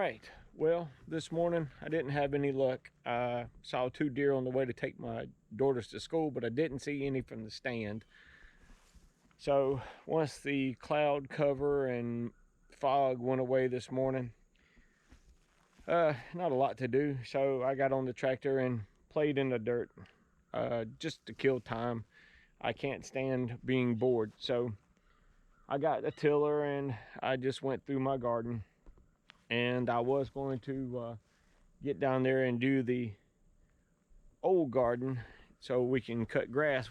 right, well, this morning I didn't have any luck. I saw 2 deer on the way to take my daughters to school, but I didn't see any from the stand. So once the cloud cover and fog went away this morning, not a lot to do. So I got on the tractor and played in the dirt, just to kill time. I can't stand being bored. So I got the tiller and I just went through my garden. And I was going to get down there and do the old garden so we can cut grass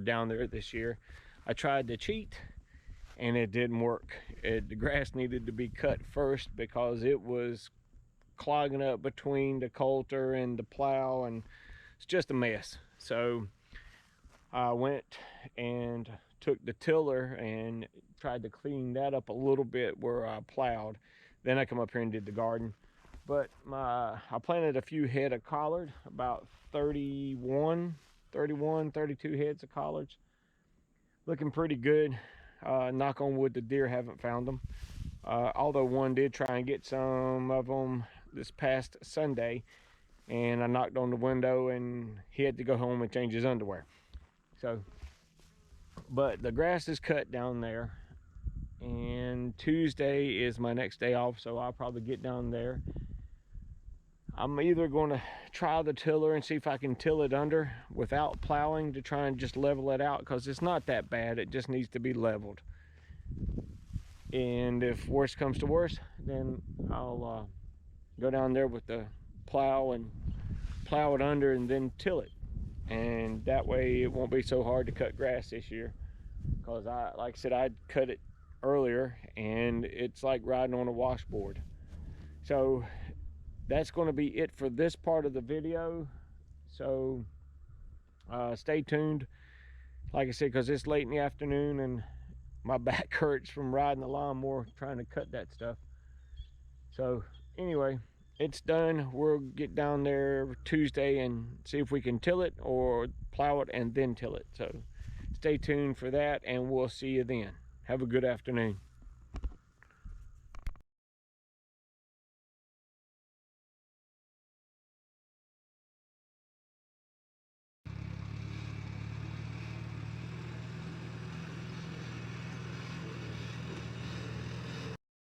down there this year. I tried to cheat and it didn't work. The grass needed to be cut first because it was clogging up between the coulter and the plow, and it's just a mess. So I went and took the tiller and tried to clean that up a little bit where I plowed. Then I come up here and did the garden. But I planted a few head of collard, about 32 heads of collards. Looking pretty good. Knock on wood, the deer haven't found them. Although one did try and get some of them this past Sunday, and I knocked on the window and he had to go home and change his underwear. So, but the grass is cut down there, and Tuesday is my next day off, so I'll probably get down there. I'm either going to try the tiller and see if I can till it under without plowing to try and just level it out, because it's not that bad. It just needs to be leveled. And if worse comes to worse, then I'll go down there with the plow and plow it under and then till it. And that way it won't be so hard to cut grass this year, because like I said, I cut it earlier and it's like riding on a washboard. So that's going to be it for this part of the video. So stay tuned, like I said, because it's late in the afternoon and my back hurts from riding the lawnmower trying to cut that stuff. So anyway, it's done. We'll get down there Tuesday and see if we can till it or plow it and then till it. So stay tuned for that, and we'll see you then. Have a good afternoon.